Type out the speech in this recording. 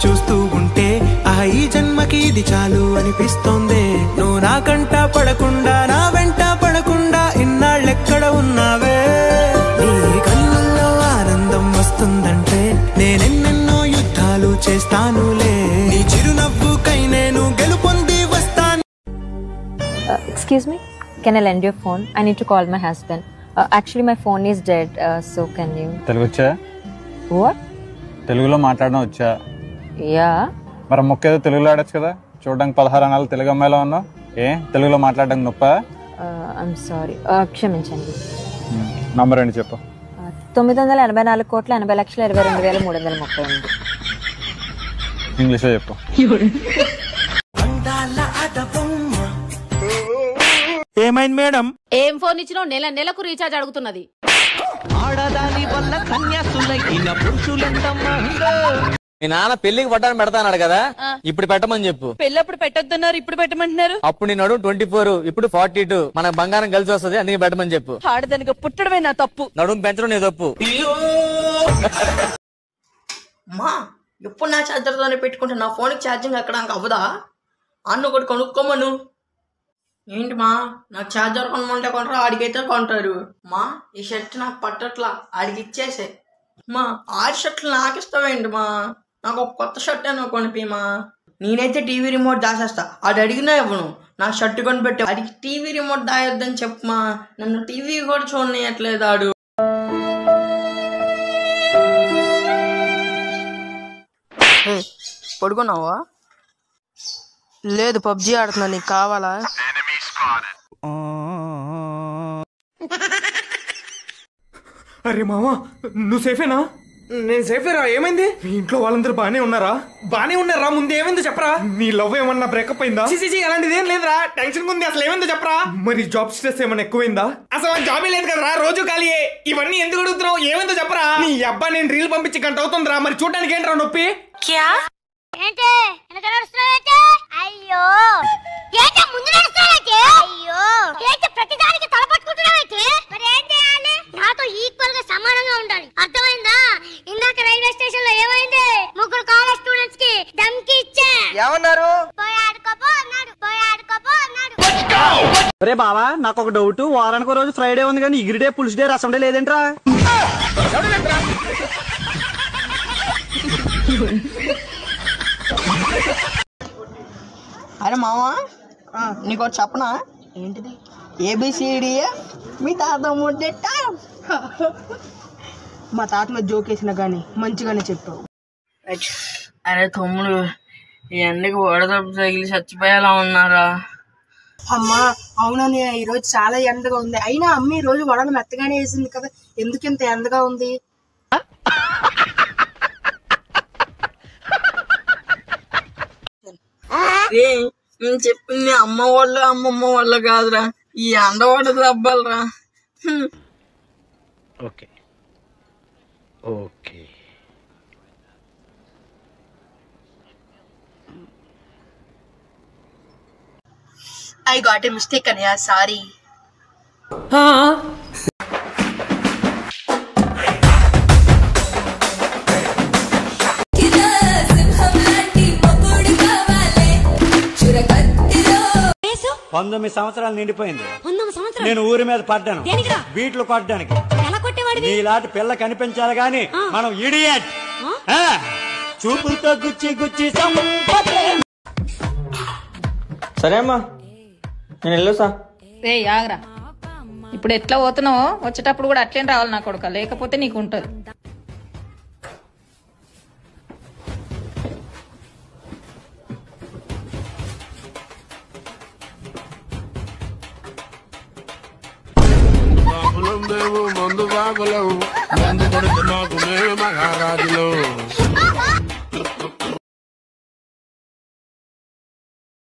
చూస్తూ ఉంటే ఈ జన్మకి ఇది చాలు అనిపిస్తోంది. నువ్వు నాకంట పడకుండా నా వెంట పడకుండా ఇన్నాళ్ళెక్కడ ఉన్నావే. నీ కళ్ళల్లో ఆనందం వస్తుందంటే నేనెన్నెన్నో యుద్ధాలు చేస్తానులే. నీ చిరునవ్వుకై నేను గెలుపొంది వస్తాను. Excuse me, can I lend your phone? I need to call my husband. Actually my phone is dead, so can you? Telugu వచ్చా? What? తెలుగులో మాట్లాడడం వచ్చా? Yeah. మరి మొక్కేదో తెలుగులో ఆడచ్చు కదా. చూడడానికి 16 అనాలు తెలుగు అమ్మాయిలో ఉన్నావు. తెలుగులో మాట్లాడడానికి నొప్ప? I'm sorry. క్షమించండి. నంబర్ ఏంటి చెప్పు. 984,80,22,338. ఇంగ్లీష్లో చెప్పు. ఏమైంది మేడం? ఏం ఫోన్ ఇచ్చినావు? నెలకు రీఛార్జ్ అడుగుతున్నది. ఆడదాని వల్ల కన్యాసులైన పురుషులందమ్మా. మీ నాన్న పెళ్లికి పట్టాను పెడతాన్నాడు కదా, ఇప్పుడు పెట్టమని చెప్పు. పెళ్ళప్పుడు పెట్టొద్దన్నారు, ఇప్పుడు పెట్టమంటున్నారు. అప్పుడు నీ నడుము 24, ఇప్పుడు 42. మనకు బంగారం కలిసి వస్తుంది, అందుకే పెట్టమని చెప్పు. ఆడదానికి పుట్టడమే నా తప్పు, నడుము పెంచడం నీ తప్పు. మా ఎప్పుడు నా ఛార్జర్తోనే పెట్టుకుంటా, నా ఫోన్కి ఛార్జింగ్ ఎక్కడానికి అవ్వదా? అన్న ఒకటి కొనుక్కోమను. ఏంటి మా, నాకు ఛార్జర్ కొనమంటే కొంటారు, ఆడికైతే కొంటారు. మా ఈ షర్ట్ నాకు పట్టట్లా, ఆడికి ఇచ్చేసే. మా ఆడి షర్ట్లు నాకు ఇస్తావేంటి మా, నాకు ఒక కొత్త షర్ట్ అయినా కొనిపిమా. నేనైతే టీవీ రిమోట్ దాసేస్తా, ఆడు అడిగినా ఇవ్వను. నా షర్ట్ కొనిపెట్టి ఆడికి టీవీ రిమోట్ దాయొద్దని చెప్పమా. నన్ను టీవీ కూడా చూడనియట్లేదు ఆడు. పడుకున్నావా? లేదు, పబ్జీ ఆడుతున్నా, నీకు కావాలా? అరే మామా, నువ్వు సేఫేనా? నేను సేఫేరా. ఏమైంది? మీ ఇంట్లో వాళ్ళందరూ బానే ఉన్నారా? బానే ఉన్నారా? ముందు ఏమైందో చెప్పరా. నీ లవ్ ఏమన్నా బ్రేకప్ అయిందా? అలాంటిది ఏం లేదురా, టెన్షన్ ఉంది. అసలు ఏమైందో చెప్పరా. మరి జాబ్ స్ట్రెస్ ఏమన్నా ఎక్కువైందా? అసలు జాబే లేదు కదరా, రోజు ఖాళీయే. ఇవన్నీ ఎందుకు అడుగుతున్నావు? ఏమైందో చెప్పరా. నీ అబ్బా నేను రీల్ పంపించి గంట అవుతుందిరా, మరి చూడడానికి ఏంట్రా నొప్పి? అయ్యో ప్రతిదానికి తలపట్టుకుంటున్నావైతే మరి ఏం చేయాలి? నాతో ఈక్వల్ గా సమానంగా ఉండాలి, అర్థమైందా? ఇందాక రైల్వే స్టేషన్ లో ఏమైంది? 3 కాలేజ్ స్టూడెంట్స్ కి ధమ్కి ఇచ్చా. ఏమన్నారు? పోయి ఆడుకోపో అన్నాడు. అరే బావా, నాకు ఒక డౌట్. వారానికి రోజు ఫ్రైడే ఉంది కానీ ఇగిరిడే, పులుసు డే, రసం డే లేదేంట్రా? అరే మామా, నీకు చెప్పనా? ఏంటిది? ఏబిసిడిఏ మీ తాత ముడ్డెట్ట. మా తాత మీద జోకేసినా కానీ మంచిగానే చెప్పావు. అరే తమ్ముడు, ఈ ఎండకి వడదెబ్బ తగిలి చచ్చిపోయేలా ఉన్నారా? అమ్మా అవునని, ఈరోజు చాలా ఎండగా ఉంది. అయినా అమ్మ ఈ రోజు వడలు మెత్తగానే వేసింది కదా, ఎందుకు ఇంత ఎండగా ఉంది? నేను చెప్పింది అమ్మ వాళ్ళ అమ్మమ్మ వాళ్ళ కాదురా, ఈ అండవాడ దెబ్బలరా. Okay okay. I got a mistake అన్నయ్య, సారీ. సంవత్సరాలు నిండిపోయింది. నేను ఊరి మీద పడ్డాను, బీట్లు కొట్టడానికి. నీలాంటి పిల్ల కనిపించాలి గాని మనం ఇడియట్. చూపులతో గుచ్చి గుచ్చి. సరే అమ్మా, నేను వెళ్ళొస్తా. రే ఆగరా, ఇప్పుడు ఎట్లా పోతున్నావో వచ్చేటప్పుడు కూడా అట్లేం రావాలి నా కొడుక, లేకపోతే నీకు ఉంటది. మందు బాగులేవు, మందు కొడుతున్నావు.